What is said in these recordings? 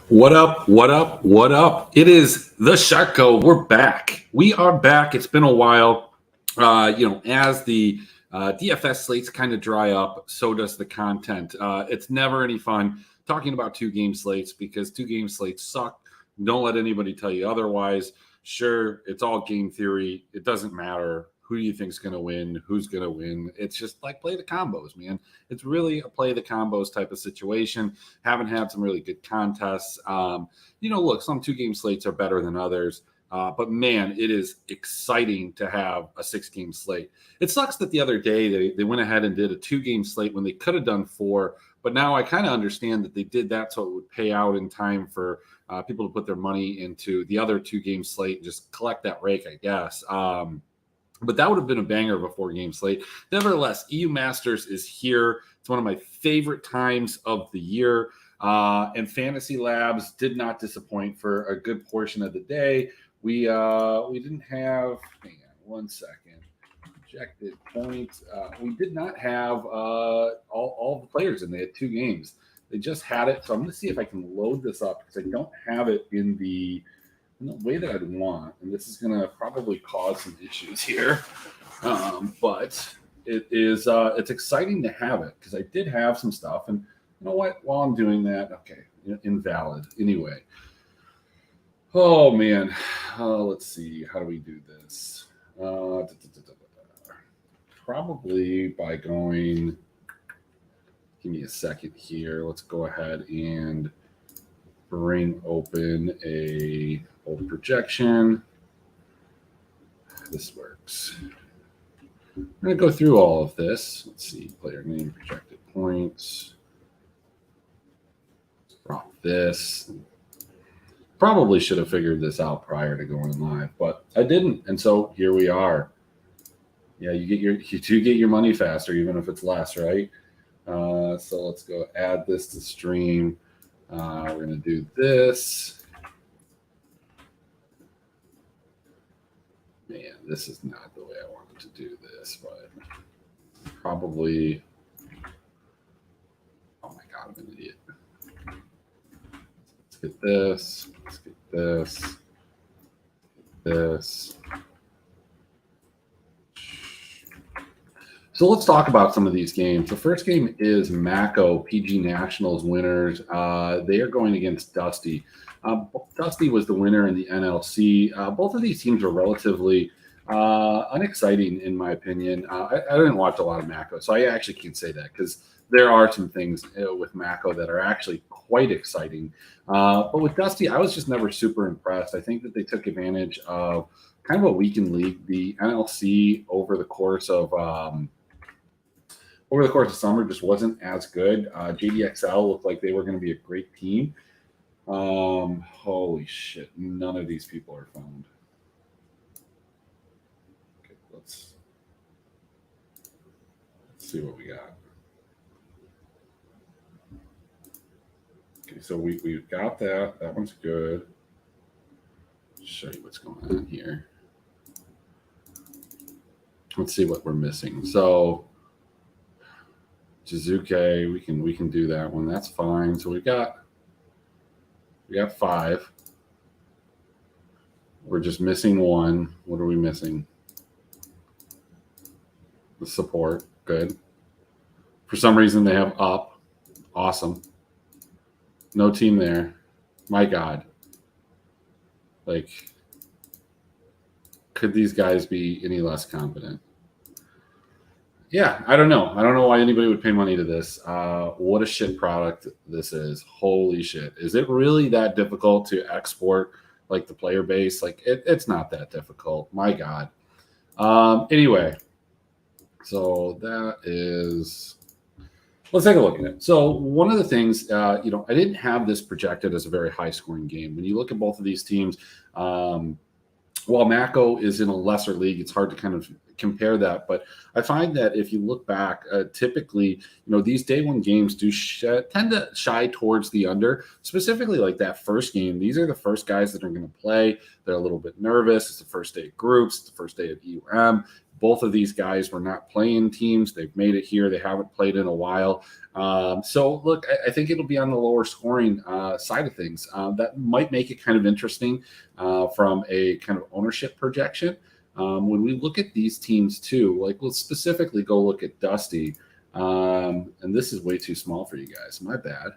What up? What up? What up? It is the Shark Cove. We're back. We are back. It's been a while. As the DFS slates kind of dry up, so does the content. It's never any fun talking about two-game slates because two-game slates suck. Don't let anybody tell you otherwise. Sure, it's all game theory. It doesn't matter who you think's going to win, who's going to win. It's just like play the combos, man. It's really a play the combos type of situation. Haven't had some really good contests. Look, some two-game slates are better than others. But man, it is exciting to have a 6-game slate. It sucks that the other day they went ahead and did a 2-game slate when they could have done 4. But now I kind of understand that they did that so it would pay out in time for people to put their money into the other 2-game slate and just collect that rake, I guess. But that would have been a banger of a 4-game slate. Nevertheless, EU Masters is here. It's one of my favorite times of the year. And Fantasy Labs did not disappoint for a good portion of the day. We didn't have, hang on one second, projected points. We did not have all the players in. They had 2 games. They just had it. So I'm going to see if I can load this up because I don't have it in the way that I'd want. And this is going to probably cause some issues here. But it's exciting to have it because I did have some stuff. And you know what? While I'm doing that, okay, invalid. Anyway. Oh, man. Let's see. How do we do this? Probably by going, give me a second here. Let's go ahead and bring open a old projection. This works. I'm going to go through all of this. Let's see. Player name, projected points. Drop this. Probably should have figured this out prior to going live, but I didn't. And so here we are. Yeah, you do get your money faster, even if it's less, right? So let's go add this to stream. We're going to do this. Man, this is not the way I wanted to do this, but probably. Oh my God, I'm an idiot. Let's get this. Let's get this. This. So let's talk about some of these games. The first game is Mako, PG Nationals winners. They are going against Dusty. Dusty was the winner in the NLC. Both of these teams are relatively unexciting, in my opinion. I didn't watch a lot of Mako, so I actually can't say that because there are some things with Mako that are actually quite exciting. But with Dusty, I was just never super impressed. I think that they took advantage of kind of a weakened league. The NLC over the course of summer just wasn't as good. JDXL looked like they were going to be a great team. Holy shit, none of these people are found. Okay, let's see what we got. Okay, so we got that. That one's good. Show you what's going on here. Let's see what we're missing. So Jizuke, we can do that one. That's fine. So we got 5. We're just missing 1. What are we missing? The support. Good. For some reason they have up. Awesome. No team there. My God. Like, could these guys be any less competent? Yeah, I don't know. I don't know why anybody would pay money to this. What a shit product this is. Holy shit. Is it really that difficult to export like the player base? Like it's not that difficult. My God. Anyway, so that is, let's take a look at it. So one of the things, I didn't have this projected as a very high scoring game. When you look at both of these teams, while Mako is in a lesser league, it's hard to kind of compare that. But I find that if you look back, typically, these day one games do tend to shy towards the under, specifically like that first game. These are the first guys that are going to play. They're a little bit nervous. It's the first day of groups. It's the first day of EUM. Both of these guys were not playing teams. They've made it here. They haven't played in a while. So, look, I think it'll be on the lower scoring side of things. That might make it kind of interesting from a kind of ownership projection. When we look at these teams, too, like let's specifically go look at Dusty. And this is way too small for you guys. My bad.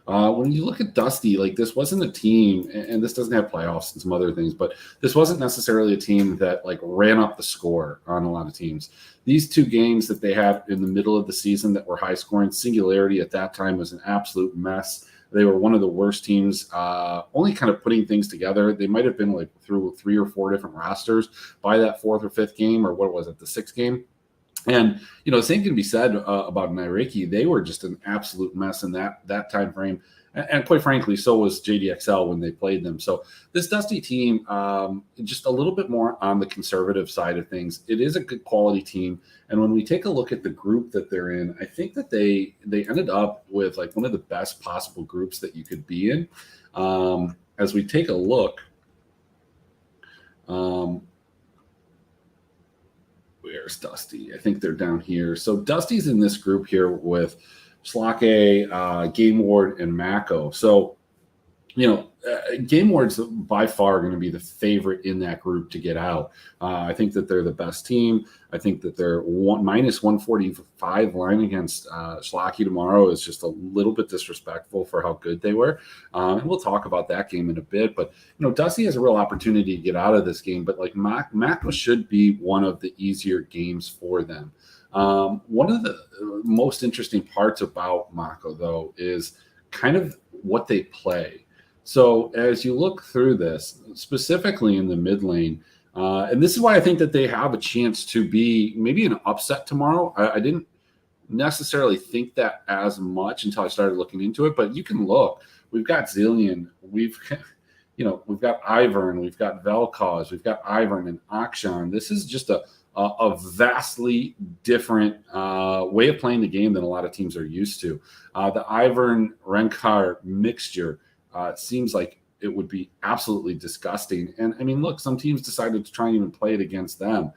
When you look at Dusty, like this wasn't a team, and this doesn't have playoffs and some other things, but this wasn't necessarily a team that like ran up the score on a lot of teams. These two games that they had in the middle of the season that were high scoring, Singularity at that time was an absolute mess. They were one of the worst teams, only kind of putting things together. They might have been like through 3 or 4 different rosters by that 4th or 5th game, or what was it, the 6th game? And, the same can be said about Nairiki. They were just an absolute mess in that time frame. And quite frankly, so was JDXL when they played them. So this Dusty team, just a little bit more on the conservative side of things. It is a good quality team. And when we take a look at the group that they're in, I think that they ended up with like one of the best possible groups that you could be in. As we take a look, where's Dusty? I think they're down here. So Dusty's in this group here with Slake, Game Ward, and Mako. So, Game Ward's by far going to be the favorite in that group to get out. I think that they're the best team. I think that their minus 145 line against Schlacky tomorrow is just a little bit disrespectful for how good they were. And we'll talk about that game in a bit. But, Dusty has a real opportunity to get out of this game. But, like, Mako should be one of the easier games for them. One of the most interesting parts about Mako, though, is kind of what they play. So as you look through this, specifically in the mid lane, and this is why I think that they have a chance to be maybe an upset tomorrow. I didn't necessarily think that as much until I started looking into it, but you can look. We've got Zillion, we've got Ivern, we've got Vel'Koz, we've got Ivern and Akshan. This is just a vastly different way of playing the game than a lot of teams are used to. The Ivern Renkar mixture seems like it would be absolutely disgusting. And I mean, look, some teams decided to try and even play it against them.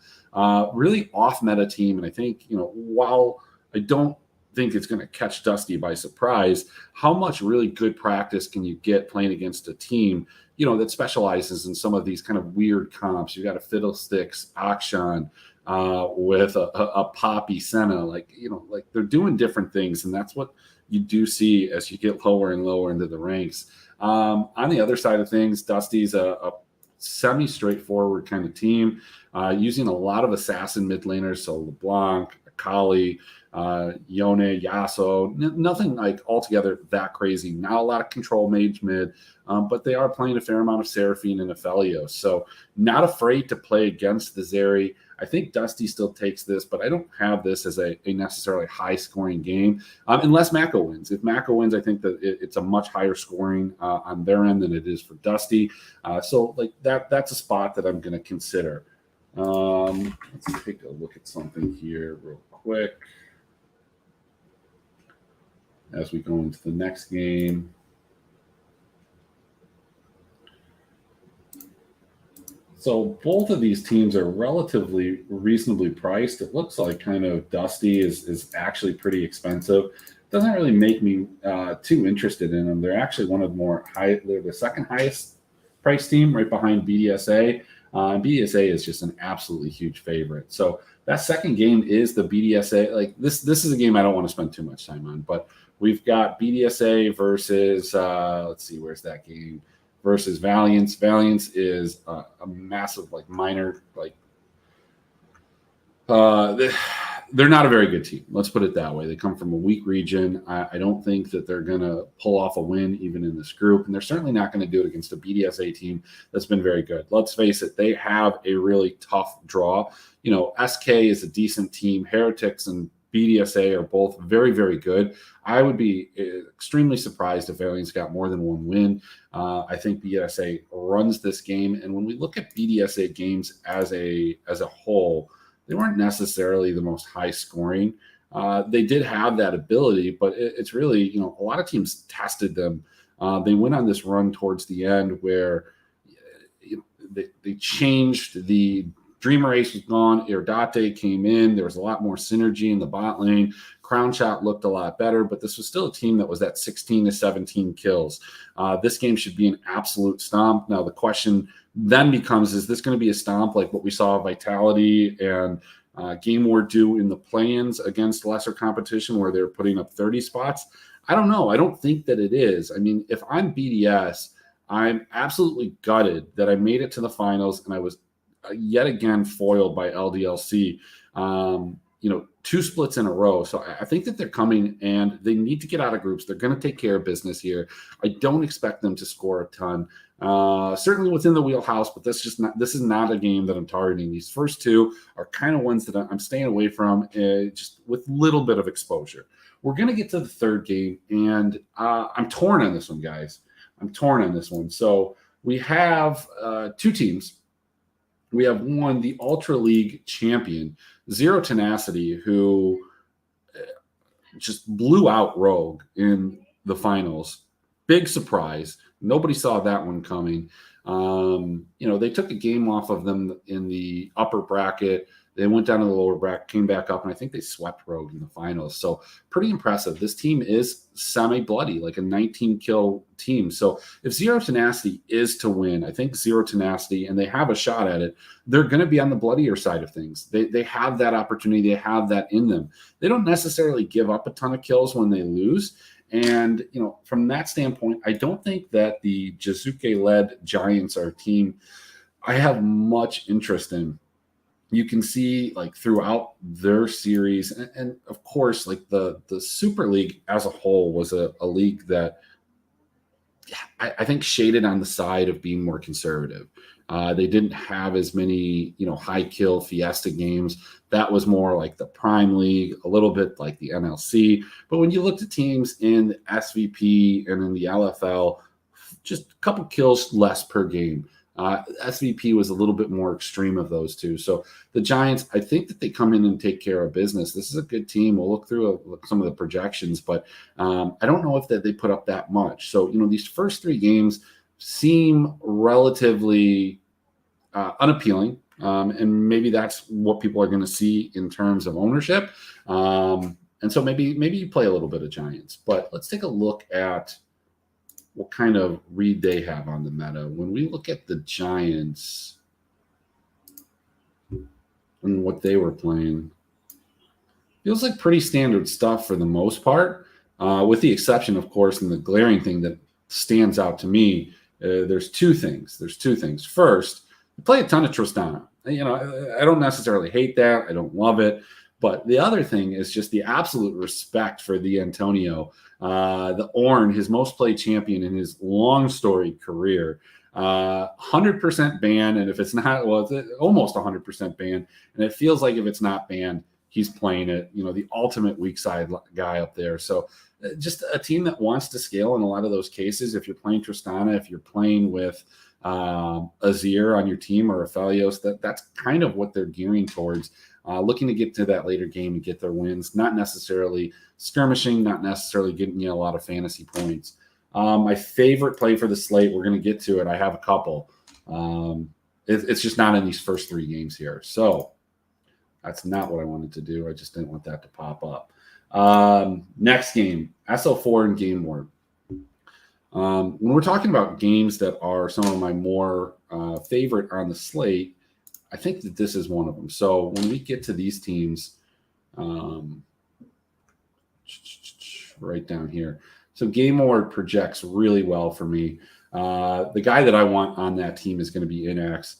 Really off meta team. And I think, while I don't think it's going to catch Dusty by surprise, how much really good practice can you get playing against a team, that specializes in some of these kind of weird comps? You got a Fiddlesticks, Akshan, with a Poppy Senna, like they're doing different things. And that's what you do see as you get lower and lower into the ranks. On the other side of things, Dusty's a semi-straightforward kind of team, using a lot of assassin mid laners, so LeBlanc, Akali, Yone, Yasuo, nothing like altogether that crazy. Not a lot of control mage mid, but they are playing a fair amount of Seraphine and Aphelios. So not afraid to play against the Zeri. I think Dusty still takes this, but I don't have this as a necessarily high-scoring game, unless Mako wins. If Mako wins, I think that it's a much higher scoring on their end than it is for Dusty. So like that's a spot that I'm going to consider. Let's take a look at something here real quick as we go into the next game. So both of these teams are relatively reasonably priced. It looks like kind of Dusty is actually pretty expensive. Doesn't really make me too interested in them. They're actually one of they're the second highest priced team right behind BDSA. BDSA is just an absolutely huge favorite. So that second game is the BDSA. Like this is a game I don't want to spend too much time on, but we've got BDSA versus, let's see, where's that game? Versus Valiance. Valiance is a massive, like, minor, like, they're not a very good team. Let's put it that way. They come from a weak region. I don't think that they're going to pull off a win even in this group, and they're certainly not going to do it against a BDSA team that's been very good. Let's face it, they have a really tough draw. SK is a decent team. Heretics and BDSA are both very, very good. I would be extremely surprised if Valiance got more than one win. I think BDSA runs this game, and when we look at BDSA games as a whole, they weren't necessarily the most high scoring. They did have that ability, but it's really, a lot of teams tested them. They went on this run towards the end where they changed the Dreamer Ace was gone. Irdate came in. There was a lot more synergy in the bot lane. Crown Shot looked a lot better, but this was still a team that was at 16 to 17 kills. This game should be an absolute stomp. Now, the question then becomes, is this going to be a stomp like what we saw Vitality and Game War do in the play-ins against lesser competition where they're putting up 30 spots? I don't know. I don't think that it is. I mean, if I'm BDS, I'm absolutely gutted that I made it to the finals and I was yet again foiled by LDLC. 2 splits in a row. So I think that they're coming and they need to get out of groups. They're going to take care of business here. I don't expect them to score a ton. Certainly within the wheelhouse, but this is not a game that I'm targeting. These first 2 are kind of ones that I'm staying away from, just with little bit of exposure. We're going to get to the third game, and I'm torn on this one, guys. I'm torn on this one. So we have 2 teams. We have one, the Ultra League champion, Zero Tenacity, who just blew out Rogue in the finals. Big surprise. Nobody saw that one coming. They took a game off of them in the upper bracket. They went down to the lower bracket, came back up, and I think they swept Rogue in the finals. So pretty impressive. This team is semi-bloody, like a 19-kill team. So if Zero Tenacity is to win, I think Zero Tenacity, and they have a shot at it, they're going to be on the bloodier side of things. They have that opportunity. They have that in them. They don't necessarily give up a ton of kills when they lose. And, from that standpoint, I don't think that the Jizuke-led Giants are a team I have much interest in. You can see like throughout their series, and of course, like the Super League as a whole was a league that I think shaded on the side of being more conservative. They didn't have as many, high kill Fiesta games. That was more like the Prime League, a little bit like the NLC. But when you looked at teams in the SVP and in the LFL, just a couple kills less per game. SVP was a little bit more extreme of those two. So the Giants, I think that they come in and take care of business. This is a good team. We'll look through some of the projections, but I don't know if they put up that much. So, these first 3 games seem relatively unappealing. And maybe that's what people are going to see in terms of ownership. And so maybe you play a little bit of Giants, but let's take a look at what kind of read they have on the meta. When we look at the Giants and what they were playing, feels like pretty standard stuff for the most part, with the exception, of course, and the glaring thing that stands out to me, there's two things. First, they play a ton of Tristana. I don't necessarily hate that. I don't love it. But the other thing is just the absolute respect for the Antonio, the Ornn, his most played champion in his long storied career. 100% banned, and if it's not, well, it's almost 100% banned. And it feels like if it's not banned, he's playing it. The ultimate weak side guy up there. So just a team that wants to scale in a lot of those cases. If you're playing Tristana, if you're playing with Azir on your team or Aphelios, that's kind of what they're gearing towards. Looking to get to that later game and get their wins, not necessarily skirmishing, not necessarily getting a lot of fantasy points. My favorite play for the slate, we're going to get to it. I have a couple. It's just not in these first 3 games here. So that's not what I wanted to do. I just didn't want that to pop up. Next game, SL4 and Game War. When we're talking about games that are some of my more favorite on the slate, I think that this is one of them. So when we get to these teams, right down here. So Game Award projects really well for me. The guy that I want on that team is going to be Inax.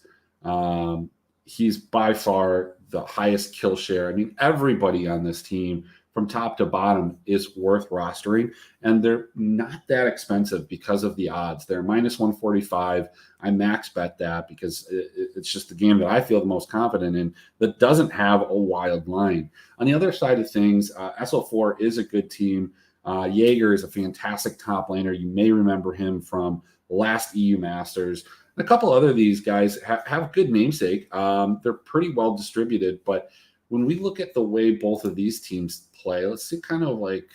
He's by far the highest kill share. I mean, everybody on this team from top to bottom is worth rostering, and they're not that expensive because of the odds. They're minus 145. I max bet that because it's just the game that I feel the most confident in that doesn't have a wild line. On the other side of things, SL4 is a good team. Jaeger is a fantastic top laner. You may remember him from last EU Masters. A couple other of these guys have good namesake. They're pretty well distributed, but when we look at the way both of these teams play, let's see kind of like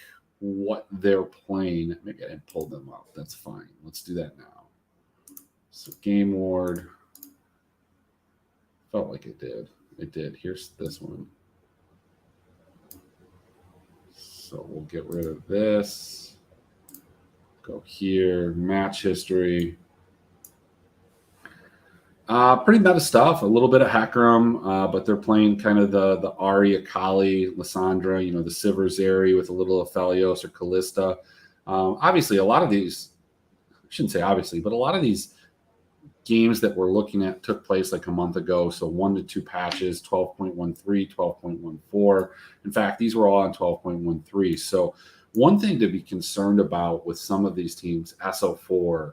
what they're playing. Maybe I didn't pull them up. That's fine. Let's do that now. So Game Ward, Felt like it did. It did. Here's this one. So we'll get rid of this. Go here. Match history. Pretty meta stuff. A little bit of Hecarim, but they're playing kind of the Ari, Akali, Lysandra, the Sivers area with a little Aphelios or Callista. Obviously, a lot of these, I shouldn't say obviously, but a lot of these games that we're looking at took place like a month ago. So 1 to 2 patches, 12.13, 12.14. In fact, these were all on 12.13. So one thing to be concerned about with some of these teams, SO4,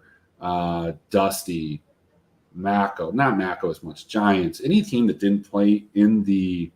Dusty, Mako, not Mako as much, Giants, any team that didn't play in the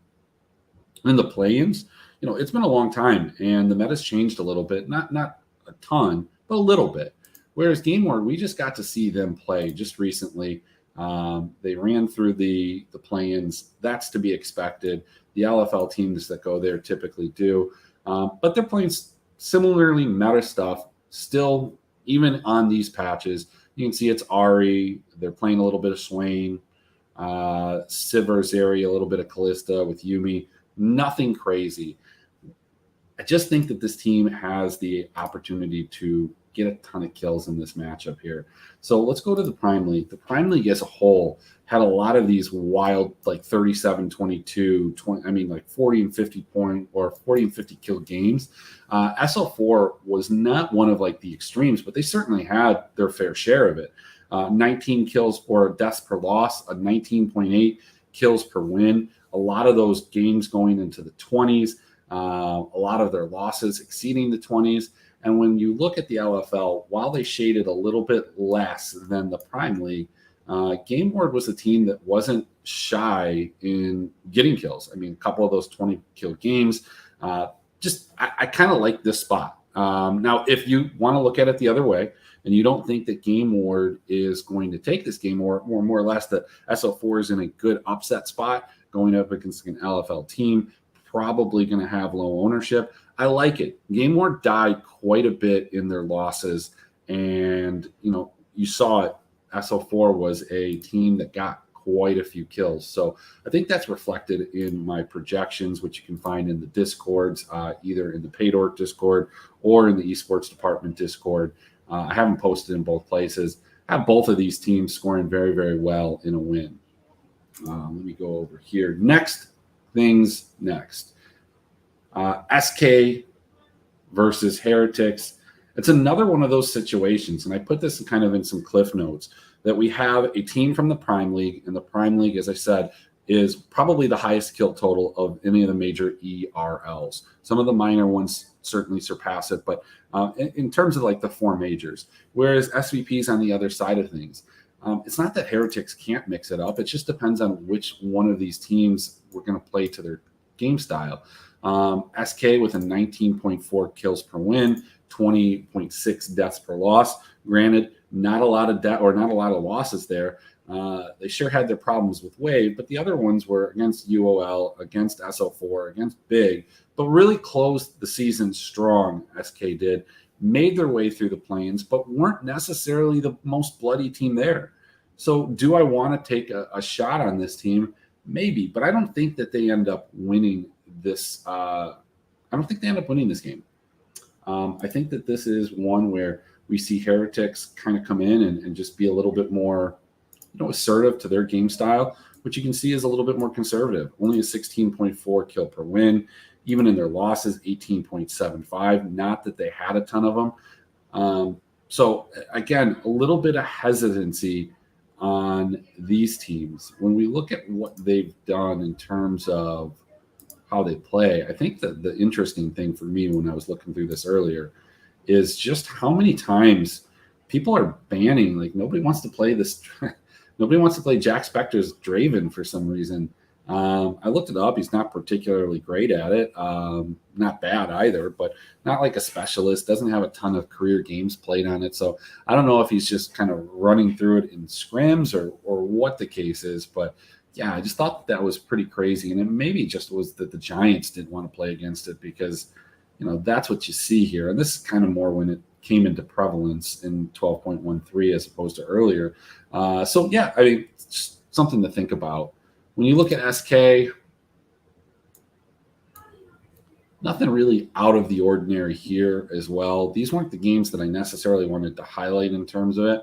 play-ins, it's been a long time and the meta's changed a little bit, not a ton, but a little bit. Whereas Game Ward, we just got to see them play just recently. They ran through the play-ins. That's to be expected. The LFL teams that go there typically do. But they're playing similarly meta stuff still, even on these patches. You can see it's Ari. They're playing a little bit of Swain. Sivers area, a little bit of Callista with Yumi. Nothing crazy. I just think that this team has the opportunity to get a ton of kills in this matchup here. So let's go to the Prime League. The Prime League as a whole had a lot of these wild, like 37, 22, 20, like 40 and 50 point or 40 and 50 kill games. SL4 was not one of like the extremes, but they certainly had their fair share of it. 19 kills or deaths per loss, a 19.8 kills per win. A lot of those games going into the 20s, a lot of their losses exceeding the 20s. And when you look at the LFL, while they shaded a little bit less than the Prime League, Game Ward was a team that wasn't shy in getting kills. A couple of those 20 kill games. I kind of like this spot. Now, if you want to look at it the other way, and you don't think that Game Ward is going to take this game, or more or less that SL4 is in a good upset spot going up against an LFL team, probably going to have low ownership. I like it. Game Ward died quite a bit in their losses, and you saw it. SL4 was a team that got quite a few kills. So I think that's reflected in my projections, which you can find in the Discords, either in the Paid Orc Discord or in the Esports Department Discord. I haven't posted in both places. I have both of these teams scoring very, very well in a win. Let me go over here. Next. SK versus Heretics. It's another one of those situations, and I put this kind of in some cliff notes, that we have a team from the Prime League, and the Prime League, as I said, is probably the highest kill total of any of the major ERLs. Some of the minor ones certainly surpass it, but in terms of like the 4 majors, whereas SVP's on the other side of things. It's not that Heretics can't mix it up. It just depends on which one of these teams we're going to play to their game style. SK with a 19.4 kills per win, 20.6 deaths per loss. Granted, not a lot of death or not a lot of losses there. They sure had their problems with Wave, but the other ones were against UOL, against SL4, against Big, but really closed the season strong. SK did, made their way through the plains, but weren't necessarily the most bloody team there. So do I want to take a shot on this team? Maybe, but I don't think that they end up winning this. I don't think they end up winning this game. I think that this is one where we see Heretics kind of come in and just be a little bit more, assertive to their game style, which you can see is a little bit more conservative. Only a 16.4 kill per win. Even in their losses, 18.75. Not that they had a ton of them. So again, a little bit of hesitancy on these teams. When we look at what they've done in terms of how they play, I think that the interesting thing for me when I was looking through this earlier is just how many times people are banning, like nobody wants to play this. Nobody wants to play Jack Spector's Draven for some reason. I looked it up. He's not particularly great at it. Not bad either, but not like a specialist. Doesn't have a ton of career games played on it. So I don't know if he's just kind of running through it in scrims or what the case is. But yeah, I just thought that was pretty crazy. And it maybe just was that the Giants didn't want to play against it because, that's what you see here. And this is kind of more when it came into prevalence in 12.13 as opposed to earlier. So yeah, it's just something to think about. When you look at SK, nothing really out of the ordinary here as well. These weren't the games that I necessarily wanted to highlight in terms of it.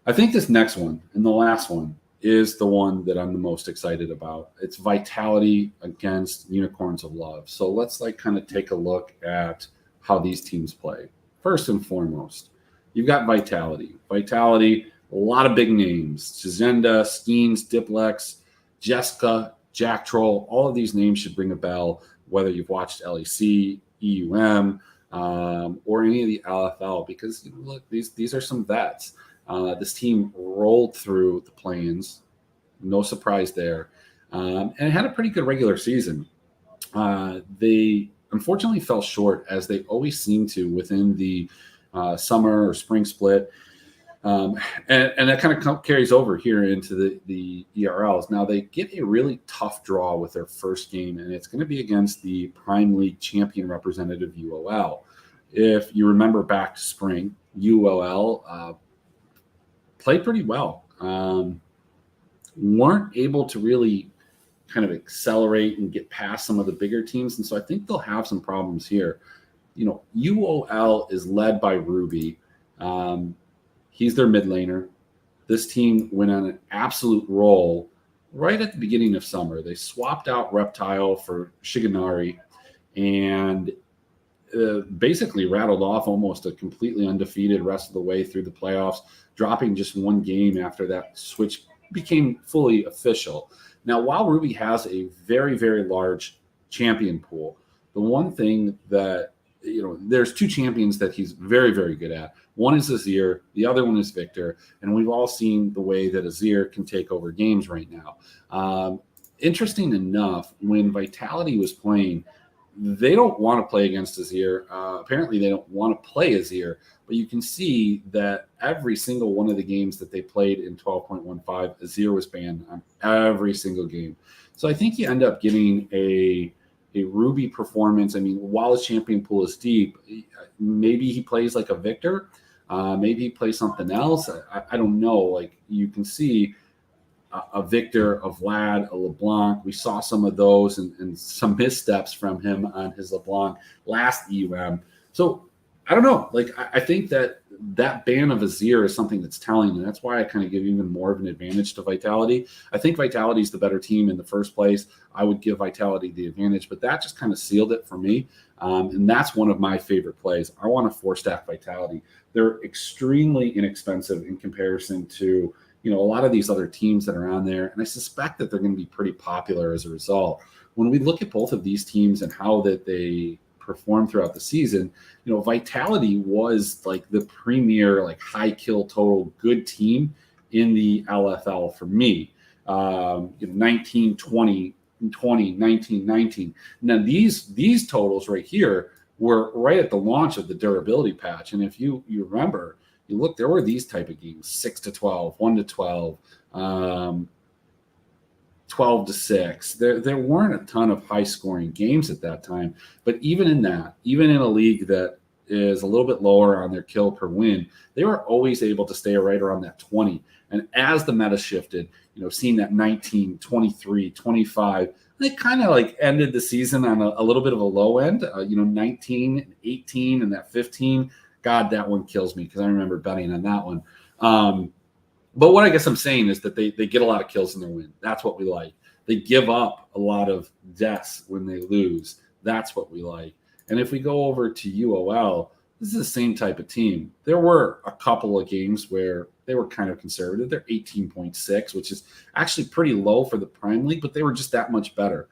I think this next one and the last one is the one that I'm the most excited about. It's Vitality against Unicorns of Love. So let's kind of take a look at how these teams play. First and foremost, you've got Vitality. Vitality, a lot of big names. Chizenda, Skeens, Diplex, Jessica, Jack Troll. All of these names should ring a bell, whether you've watched LEC, EUM, or any of the LFL, because look, these are some vets. This team rolled through the play-ins, no surprise there, and it had a pretty good regular season. They unfortunately fell short, as they always seem to within the summer or spring split, and that kind of carries over here into the ERLs. Now they get a really tough draw with their first game, and it's going to be against the Prime League champion representative UOL. If you remember back to spring, UOL played pretty well. Weren't able to really kind of accelerate and get past some of the bigger teams, and so I think they'll have some problems here. UOL is led by Ruby. He's their mid laner. This team went on an absolute roll right at the beginning of summer. They swapped out Reptile for Shigenari and basically rattled off almost a completely undefeated rest of the way through the playoffs, dropping just one game after that switch became fully official. Now, while Ruby has a very, very large champion pool, the one thing that, there's two champions that he's very, very good at. One is Azir, the other one is Victor, and we've all seen the way that Azir can take over games right now. Interesting enough, when Vitality was playing, they don't want to play against Azir. Apparently, they don't want to play Azir, but you can see that every single one of the games that they played in 12.15, Azir was banned on every single game. So I think you end up getting a Ruby performance. I mean, while his champion pool is deep, maybe he plays like a Victor. Maybe he plays something else. I don't know. You can see a Victor, a Vlad, a LeBlanc. We saw some of those and some missteps from him on his LeBlanc last EUM. So I don't know. I think that ban of Azir is something that's telling, and that's why I kind of give even more of an advantage to Vitality. I think Vitality is the better team in the first place. I would give Vitality the advantage, but that just kind of sealed it for me. And that's one of my favorite plays. I want to 4-stack Vitality. They're extremely inexpensive in comparison to a lot of these other teams that are on there, and I suspect that they're going to be pretty popular as a result. When we look at both of these teams and how that they perform throughout the season, Vitality was the premier high kill total good team in the LFL for me. 19, 20, 20, 19, 19. Now these totals right here were right at the launch of the durability patch, and if you remember, you look, there were these type of games: 6-12, 1-12, 12-6. There weren't a ton of high scoring games at that time, but even in a league that is a little bit lower on their kill per win, they were always able to stay right around that 20. And as the meta shifted, seeing that 19, 23, 25, they kind of ended the season on a little bit of a low end, 19, 18, and that 15. God, that one kills me because I remember betting on that one. But what I guess I'm saying is that they get a lot of kills in their win. That's what we like. They give up a lot of deaths when they lose. That's what we like. And if we go over to UOL, this is the same type of team. There were a couple of games where they were kind of conservative. They're 18.6, which is actually pretty low for the Prime League, but they were just that much better.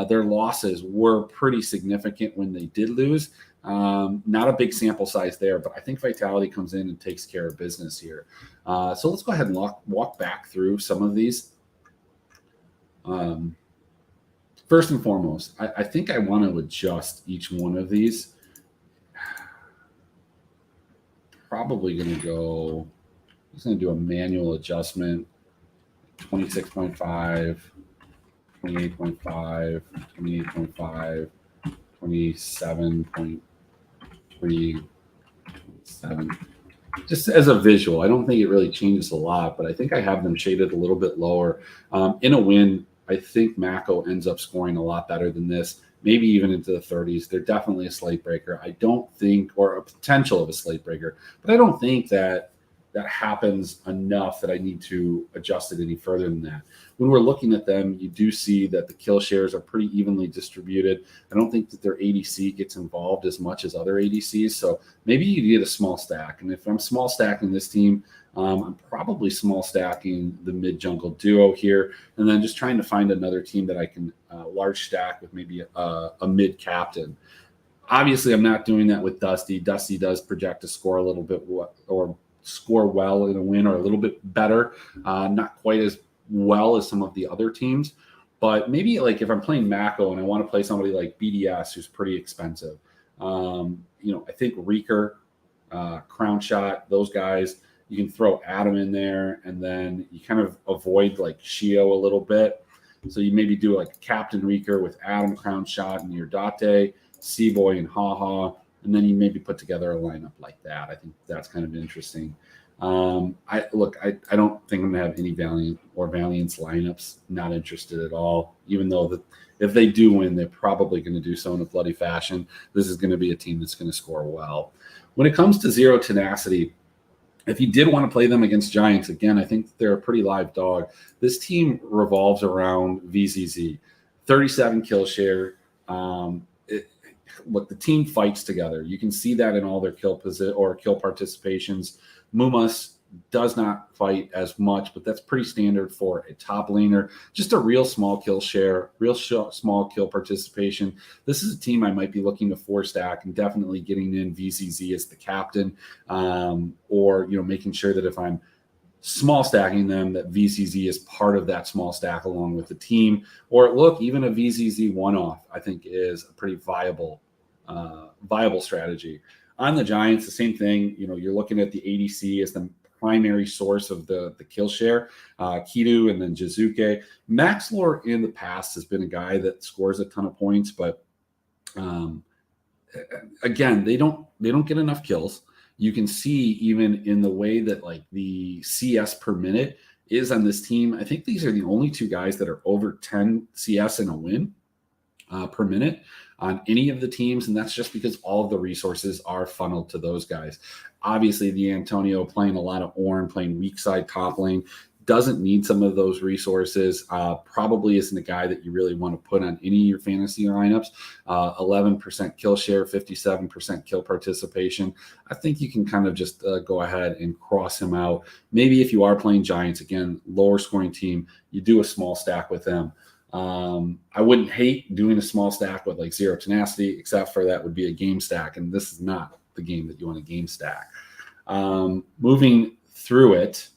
Their losses were pretty significant when they did lose. Not a big sample size there, but I think Vitality comes in and takes care of business here. So let's go ahead and walk back through some of these. First and foremost, I think I want to adjust each one of these. Probably going to go, I'm just going to do a manual adjustment. 26.5, 28.5, 28.5, 27.3, 27. just as a visual, I don't think it really changes a lot, but I think I have them shaded a little bit lower. In a win, I think Mako ends up scoring a lot better than this, maybe even into the 30s. They're definitely a slate breaker. I don't think, or a potential of a slate breaker, but I don't think that happens enough that I need to adjust it any further than that. When we're looking at them, you do see that the kill shares are pretty evenly distributed. I don't think that their ADC gets involved as much as other ADCs. So maybe you get a small stack. And if I'm small stacking this team, I'm probably small stacking the mid jungle duo here, and then just trying to find another team that I can large stack with maybe a mid captain. Obviously, I'm not doing that with Dusty. Dusty does project to score a little bit or score well in a win, or a little bit better, not quite as well as some of the other teams. But maybe like if I'm playing Mako and I want to play somebody like BDS, who's pretty expensive, I think Reeker, Crown Shot, those guys, you can throw Adam in there, and then you kind of avoid like Shio a little bit. So you maybe do like Captain Reeker with Adam, Crown Shot, and your Date, Seaboy, and Haha, and then you maybe put together a lineup like that. I think that's kind of interesting. I don't think I'm gonna have any Valiant or Valiance lineups. Not interested at all. Even though if they do win, they're probably going to do so in a bloody fashion. This is going to be a team that's going to score well. When it comes to Zero Tenacity, if you did want to play them against Giants, again, I think they're a pretty live dog. This team revolves around VZZ, 37 kill share. Look, the team fights together. You can see that in all their kill participations. Mumas does not fight as much, but that's pretty standard for a top laner. Just a real small kill share, small kill participation. This is a team I might be looking to 4-stack and definitely getting in VZZ as the captain, or making sure that if I'm small stacking them, that VZZ is part of that small stack along with the team. Or look, even a VZZ one-off, I think is a pretty viable strategy. On the Giants, the same thing. You're looking at the ADC as the primary source of the kill share. Kidu and then Jizuke. Maxlore in the past has been a guy that scores a ton of points, but again, they don't get enough kills. You can see even in the way that like the CS per minute is on this team. I think these are the only two guys that are over 10 CS in a win per minute on any of the teams, and that's just because all of the resources are funneled to those guys. Obviously, the Antonio playing a lot of Ornn, playing weak side top lane, doesn't need some of those resources. Probably isn't a guy that you really want to put on any of your fantasy lineups. 11% kill share, 57% kill participation. I think you can kind of just go ahead and cross him out. Maybe if you are playing Giants, again, lower scoring team, you do a small stack with them. I wouldn't hate doing a small stack with like Zero Tenacity, except for that would be a game stack, and this is not the game that you want to game stack. Moving through it,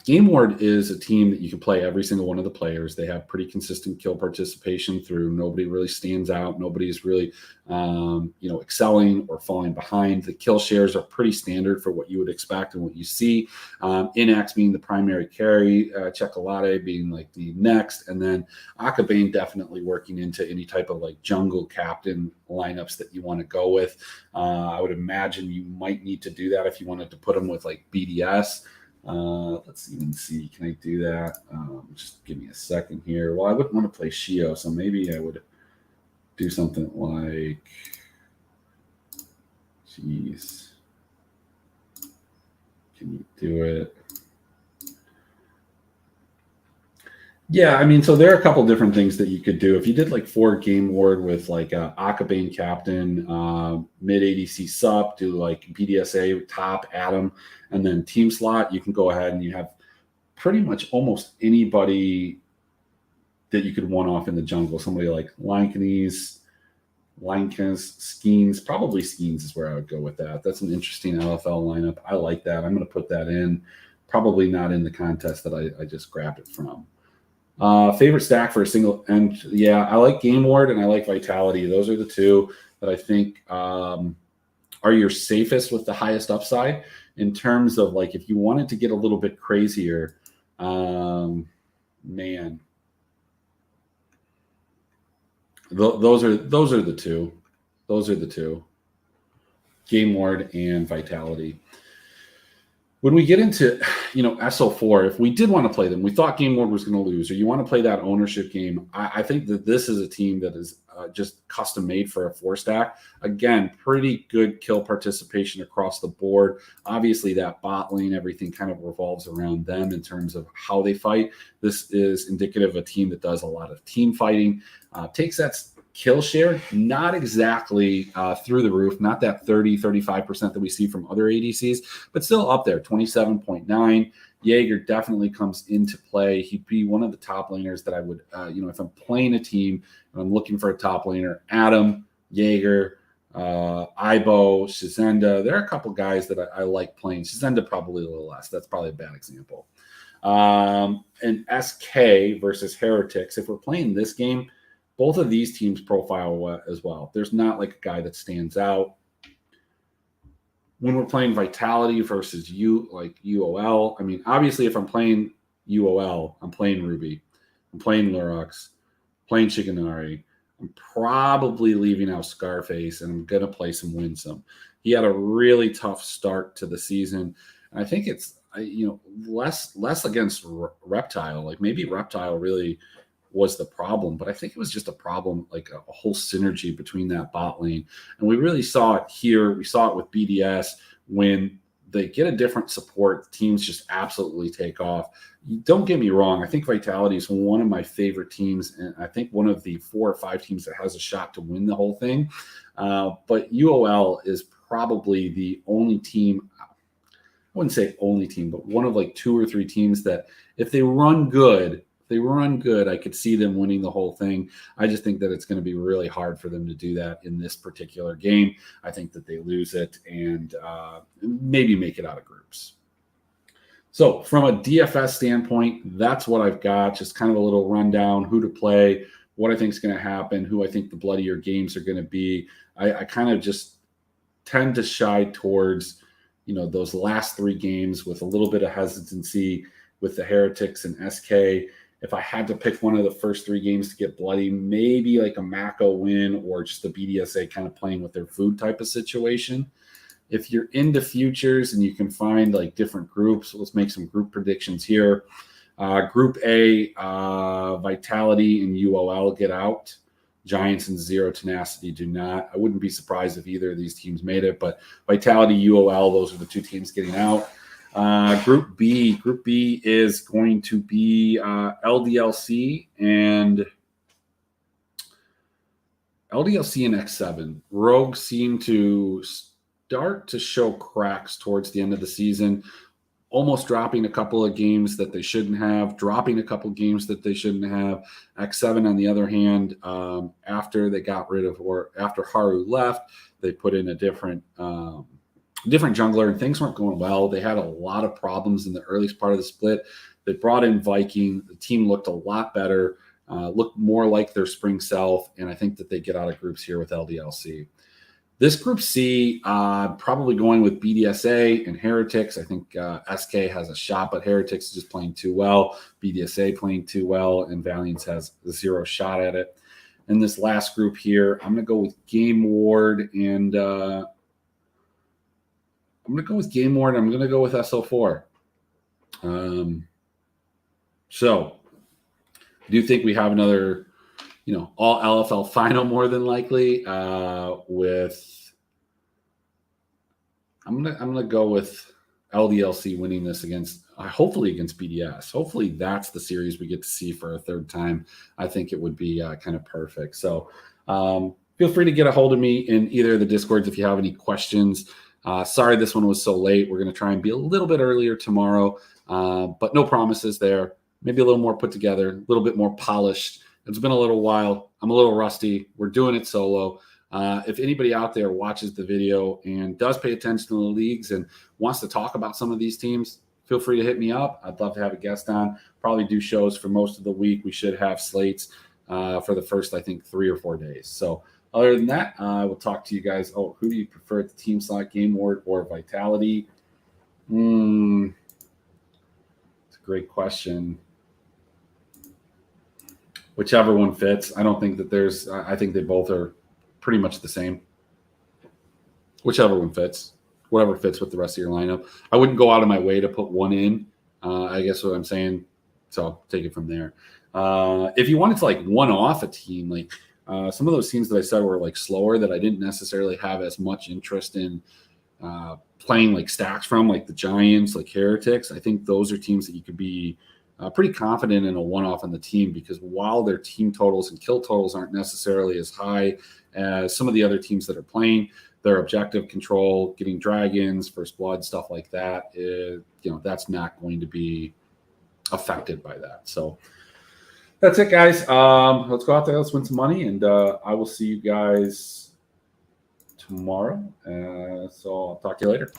Game Ward is a team that you can play every single one of the players. They have pretty consistent kill participation through. Nobody really stands out. Nobody's really, excelling or falling behind. The kill shares are pretty standard for what you would expect and what you see. Inax being the primary carry, Chocolate being like the next, and then Akabane definitely working into any type of like jungle captain lineups that you want to go with. I would imagine you might need to do that if you wanted to put them with like BDS. Let's even see. Can I do that? Just give me a second here. Well, I wouldn't want to play Shio, so maybe I would do something like, jeez, can you do it? Yeah, I mean, so there are a couple different things that you could do. If you did like 4 Game Ward with like Akabane captain, mid ADC sup, do like BDSA top Adam, and then team slot, you can go ahead and you have pretty much almost anybody that you could one off in the jungle. Somebody like Lincolns, Skeens, probably Skeens is where I would go with that. That's an interesting LFL lineup. I like that. I'm going to put that in. Probably not in the contest that I just grabbed it from. Favorite stack for a single, and yeah, I like Game Ward and I like Vitality. Those are the two that I think are your safest with the highest upside. In terms of like if you wanted to get a little bit crazier, those are the two. Those are the two. Game Ward and Vitality. When we get into, SO4, if we did want to play them, we thought Game Ward was going to lose, or you want to play that ownership game, I think that this is a team that is just custom made for a 4-stack. Again, pretty good kill participation across the board. Obviously, that bot lane, everything kind of revolves around them in terms of how they fight. This is indicative of a team that does a lot of team fighting, takes that kill share, not exactly through the roof, not that 35% that we see from other ADCs, but still up there, 27.9. Jaeger definitely comes into play. He'd be one of the top laners that I would, if I'm playing a team and I'm looking for a top laner, Adam, Jaeger, Ibo, Shizenda. There are a couple guys that I like playing. Shizenda probably a little less. That's probably a bad example. And SK versus Heretics. If we're playing this game, both of these teams profile as well. There's not like a guy that stands out. When we're playing Vitality versus UOL, I mean, obviously, if I'm playing UOL, I'm playing Ruby, I'm playing Lurox, playing Shiganari. I'm probably leaving out Scarface, and I'm going to play some Winsome. He had a really tough start to the season, and I think it's less against Reptile. Like maybe Reptile really was the problem, but I think it was just a problem, like a whole synergy between that bot lane. And we really saw it here. We saw it with BDS. When they get a different support, teams just absolutely take off. Don't get me wrong. I think Vitality is one of my favorite teams, and I think one of the 4 or 5 teams that has a shot to win the whole thing. But UOL is probably the only team, I wouldn't say only team, but one of like 2 or 3 teams that if they run good, I could see them winning the whole thing. I just think that it's going to be really hard for them to do that in this particular game. I think that they lose it and maybe make it out of groups. So from a DFS standpoint, that's what I've got. Just kind of a little rundown, who to play, what I think is going to happen, who I think the bloodier games are going to be. I kind of just tend to shy towards, those last 3 games with a little bit of hesitancy with the Heretics and SK. If I had to pick one of the first 3 games to get bloody, maybe like a Mako win or just a BDSA kind of playing with their food type of situation. If you're into futures and you can find like different groups, let's make some group predictions here. Group A, Vitality and UOL get out. Giants and Zero Tenacity do not. I wouldn't be surprised if either of these teams made it, but Vitality, UOL, those are the 2 teams getting out. Group B is going to be LDLC and X7. Rogue seem to start to show cracks towards the end of the season, almost dropping a couple of games that they shouldn't have, dropping a couple of games that they shouldn't have. X7, on the other hand, after they got rid of, or after Haru left, they put in a different jungler, and things weren't going well. They had a lot of problems in the earliest part of the split. They brought in Viking. The team looked a lot better, looked more like their spring self, and I think that they get out of groups here with LDLC. This Group C, probably going with BDSA and Heretics. I think SK has a shot, but Heretics is just playing too well. BDSA playing too well, and Valiance has 0 shot at it. In this last group here, I'm going to go with Game Ward and I'm going to go with SO4. So I do think we have another, all LFL final more than likely I'm going to go with LDLC winning this hopefully against BDS. Hopefully that's the series we get to see for a 3rd time. I think it would be kind of perfect. So feel free to get a hold of me in either of the Discords if you have any questions. Sorry this one was so late. We're going to try and be a little bit earlier tomorrow, but no promises there. Maybe a little more put together, a little bit more polished. It's been a little while. I'm a little rusty. We're doing it solo. If anybody out there watches the video and does pay attention to the leagues and wants to talk about some of these teams, feel free to hit me up. I'd love to have a guest on. Probably do shows for most of the week. We should have slates for the first, I think, 3 or 4 days. So other than that, I will talk to you guys. Oh, who do you prefer at the team slot, Game Ward or Vitality? It's a great question. Whichever one fits. I don't think that I think they both are pretty much the same. Whichever one fits. Whatever fits with the rest of your lineup. I wouldn't go out of my way to put one in. I guess what I'm saying. So take it from there. If you wanted to like one off a team, like some of those teams that I said were like slower that I didn't necessarily have as much interest in playing like stacks from, like the Giants, like Heretics. I think those are teams that you could be pretty confident in a one-off on the team, because while their team totals and kill totals aren't necessarily as high as some of the other teams that are playing, their objective control, getting dragons, first blood, stuff like that, is, that's not going to be affected by that. So that's it, guys. Let's go out there. Let's win some money, and I will see you guys tomorrow. So I'll talk to you later.